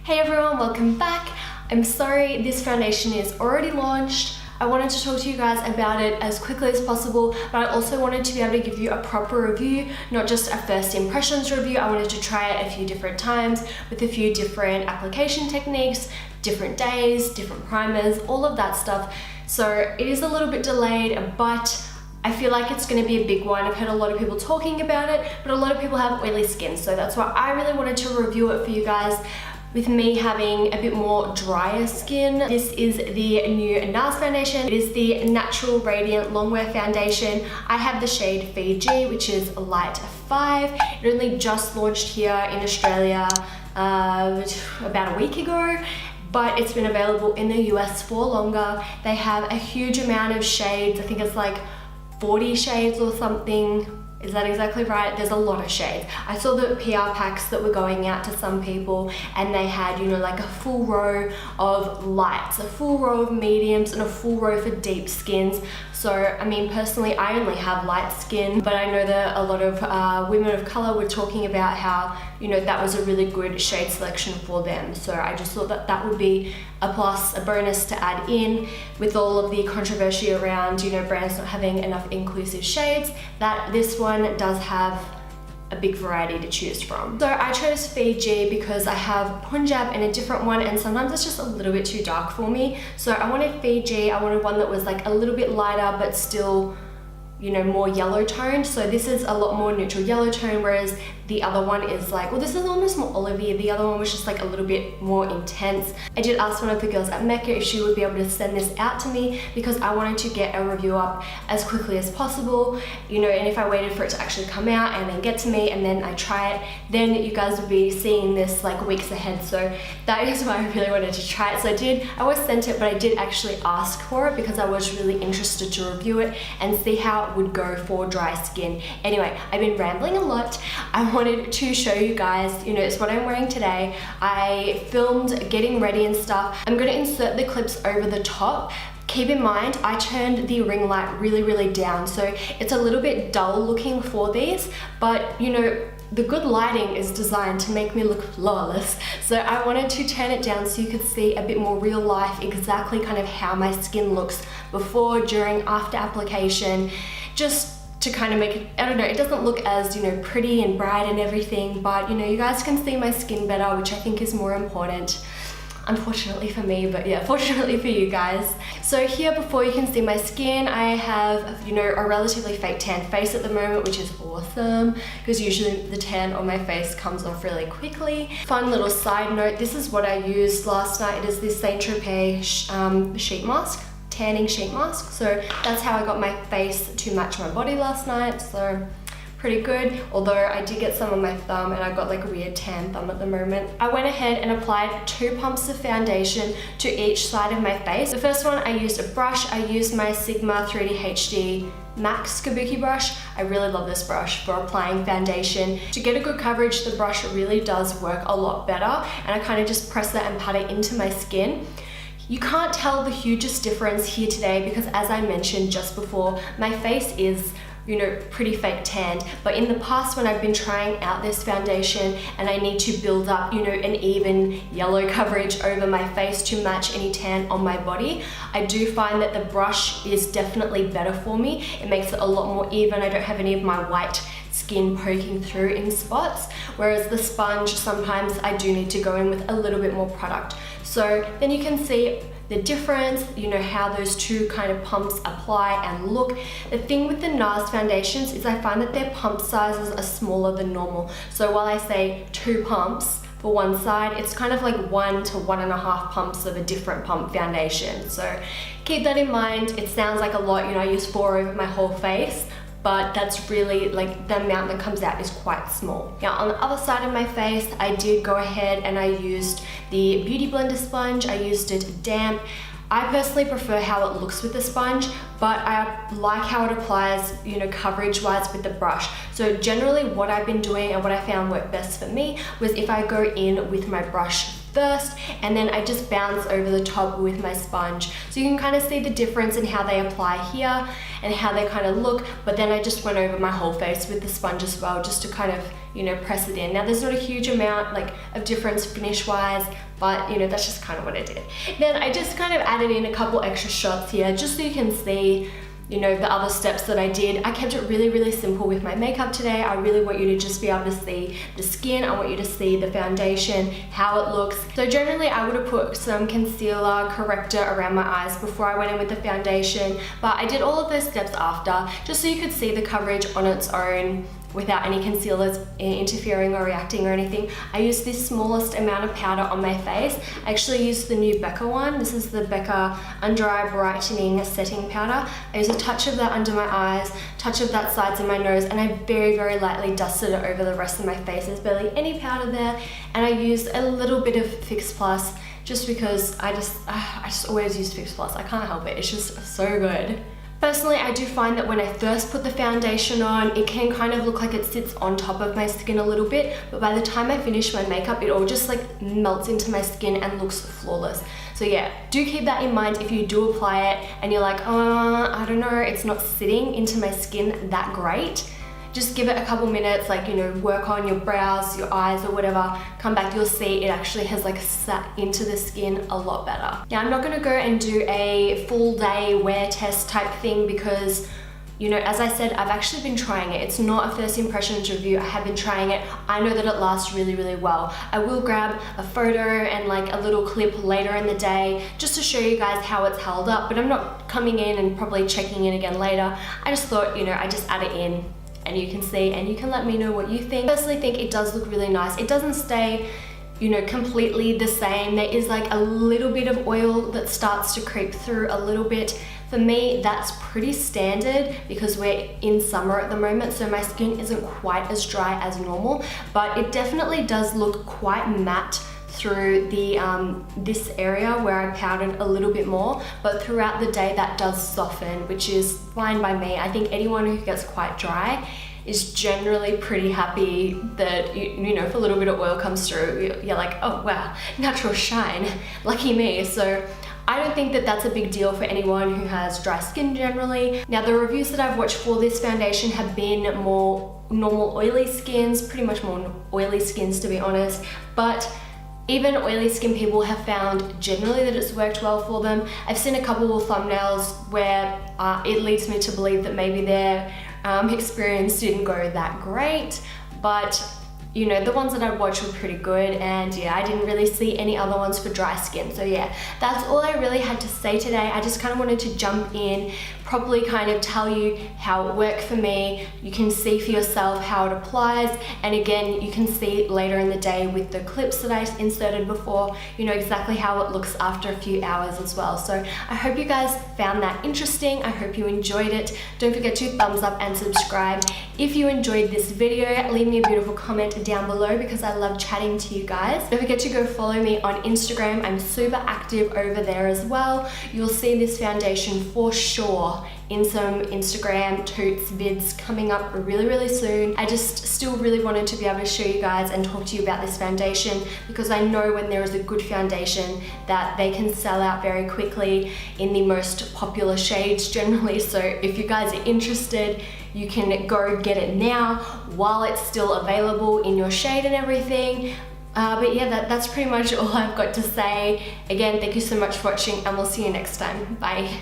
Hey everyone, welcome back. I'm sorry this foundation is already launched. I wanted to talk to you guys about it as quickly as possible, but I also wanted to be able to give you a proper review, not just a first impressions review. I wanted to try it a few different times with a few different application techniques, different days, different primers, all of that stuff. So it is a little bit delayed, but I feel like it's going to be a big one. I've heard a lot of people talking about it, but a lot of people have oily skin. So that's why I really wanted to review it for you guys. With me having a bit more drier skin, this is the new NARS foundation. It is the Natural Radiant Longwear foundation. I have the shade Fiji, which is light 5. It only just launched here in Australia about a week ago, but it's been available in the US for longer. They have a huge amount of shades. I think it's like 40 shades or something. Is that exactly right? There's a lot of shades. I saw the PR packs that were going out to some people and they had, you know, like a full row of lights, a full row of mediums, and a full row for deep skins. So, I mean, personally, I only have light skin, but I know that a lot of women of color were talking about how, you know, that was a really good shade selection for them. So I just thought that that would be a plus, a bonus to add in with all of the controversy around, you know, brands not having enough inclusive shades, that this one does have a big variety to choose from. So I chose Fiji because I have Punjab in a different one, and sometimes it's just a little bit too dark for me. So I wanted Fiji. I wanted one that was like a little bit lighter but still, you know, more yellow toned. So this is a lot more neutral yellow tone, whereas the other one is like, well, this is almost more olivey. The other one was just like a little bit more intense. I did ask one of the girls at Mecca if she would be able to send this out to me because I wanted to get a review up as quickly as possible, you know, and if I waited for it to actually come out and then get to me and then I try it, then you guys would be seeing this like weeks ahead. So that is why I really wanted to try it. So I was sent it, but I did actually ask for it because I was really interested to review it and see how it would go for dry skin. Anyway, I've been rambling a lot. I wanted to show you guys, you know, it's what I'm wearing today. I filmed getting ready and stuff. I'm going to insert the clips over the top. Keep in mind, I turned the ring light really down, so it's a little bit dull looking for these, but you know, the good lighting is designed to make me look flawless. So I wanted to turn it down so you could see a bit more real life, exactly kind of how my skin looks before, during, after application, just to kind of make it, I don't know, it doesn't look as, you know, pretty and bright and everything, but you know, you guys can see my skin better, which I think is more important. Unfortunately for me, but yeah, fortunately for you guys. So here, before you can see my skin, I have, you know, a relatively fake tan face at the moment, which is awesome because usually the tan on my face comes off really quickly. Fun little side note, this is what I used last night. It is this St. Tropez sheet mask, tanning sheet mask. So that's how I got my face to match my body last night. So pretty good, although I did get some on my thumb and I got like a weird tan thumb at the moment. I went ahead and applied 2 pumps of foundation to each side of my face. The first one, I used a brush. I used my Sigma 3D HD Max Kabuki brush. I really love this brush for applying foundation. To get a good coverage, the brush really does work a lot better, and I kind of just press that and pat it into my skin. You can't tell the hugest difference here today because, as I mentioned just before, my face is, you know, pretty fake tanned, but in the past when I've been trying out this foundation and I need to build up, you know, an even yellow coverage over my face to match any tan on my body, I do find that the brush is definitely better for me. It makes it a lot more even. I don't have any of my white skin poking through in spots, whereas the sponge, sometimes I do need to go in with a little bit more product. So then you can see the difference, you know, how those 2 kind of pumps apply and look. The thing with the NARS foundations is I find that their pump sizes are smaller than normal. So while I say 2 pumps for one side, it's kind of like 1 to 1.5 pumps of a different pump foundation. So keep that in mind. It sounds like a lot, you know, I use 4 over my whole face, but that's really like the amount that comes out is quite small. Now on the other side of my face, I did go ahead and I used the Beauty Blender sponge. I used it damp. I personally prefer how it looks with the sponge, but I like how it applies, you know, coverage wise with the brush. So generally what I've been doing and what I found worked best for me was if I go in with my brush first, and then I just bounce over the top with my sponge. So you can kind of see the difference in how they apply here and how they kind of look, but then I just went over my whole face with the sponge as well, just to kind of, you know, press it in. Now there's not a huge amount like of difference finish wise, but you know, that's just kind of what I did. Then I just kind of added in a couple extra shots here just so you can see, you know, the other steps that I did. I kept it really, really simple with my makeup today. I really want you to just be able to see the skin. I want you to see the foundation, how it looks. So generally I would have put some concealer corrector around my eyes before I went in with the foundation, but I did all of those steps after, just so you could see the coverage on its own without any concealers interfering or reacting or anything. I used this smallest amount of powder on my face. I actually used the new Becca one. This is the Becca Under Eye Brightening Setting Powder. I used a touch of that under my eyes, touch of that sides of my nose, and I very, very lightly dusted it over the rest of my face. There's barely any powder there, and I used a little bit of Fix Plus just because I just always use Fix Plus. I can't help it. It's just so good. Personally, I do find that when I first put the foundation on, it can kind of look like it sits on top of my skin a little bit, but by the time I finish my makeup, it all just like melts into my skin and looks flawless. So yeah, do keep that in mind if you do apply it and you're like, I don't know, it's not sitting into my skin that great. Just give it a couple minutes, like, you know, work on your brows, your eyes or whatever, come back, you'll see it actually has like sat into the skin a lot better. Now I'm not gonna go and do a full day wear test type thing because, you know, as I said, I've actually been trying it. It's not a first impressions review, I have been trying it. I know that it lasts really, really well. I will grab a photo and like a little clip later in the day just to show you guys how it's held up, but I'm not coming in and probably checking in again later. I just thought, you know, I just add it in and you can see and you can let me know what you think. I personally think it does look really nice. It doesn't stay, you know, completely the same. There is like a little bit of oil that starts to creep through a little bit. For me, that's pretty standard because we're in summer at the moment, so my skin isn't quite as dry as normal, but it definitely does look quite matte through the this area where I powdered a little bit more, but throughout the day that does soften, which is fine by me. I think anyone who gets quite dry is generally pretty happy that, you know, if a little bit of oil comes through, you're like, oh wow, natural shine, lucky me. So I don't think that that's a big deal for anyone who has dry skin generally. Now the reviews that I've watched for this foundation have been more normal oily skins, pretty much more oily skins to be honest, but even oily skin people have found generally that it's worked well for them. I've seen a couple of thumbnails where it leads me to believe that maybe their experience didn't go that great, but you know, the ones that I watched were pretty good, and yeah, I didn't really see any other ones for dry skin. So yeah, that's all I really had to say today. I just kind of wanted to jump in, properly kind of tell you how it worked for me. You can see for yourself how it applies, and again, you can see later in the day with the clips that I inserted before, you know exactly how it looks after a few hours as well. So I hope you guys found that interesting. I hope you enjoyed it. Don't forget to thumbs up and subscribe. If you enjoyed this video, leave me a beautiful comment down below because I love chatting to you guys. Don't forget to go follow me on Instagram. I'm super active over there as well. You'll see this foundation for sure in some Instagram toots vids coming up really, really soon. I just still really wanted to be able to show you guys and talk to you about this foundation because I know when there is a good foundation that they can sell out very quickly in the most popular shades generally. So if you guys are interested, you can go get it now while it's still available in your shade and everything. But yeah, that's pretty much all I've got to say. Again, thank you so much for watching and we'll see you next time. Bye.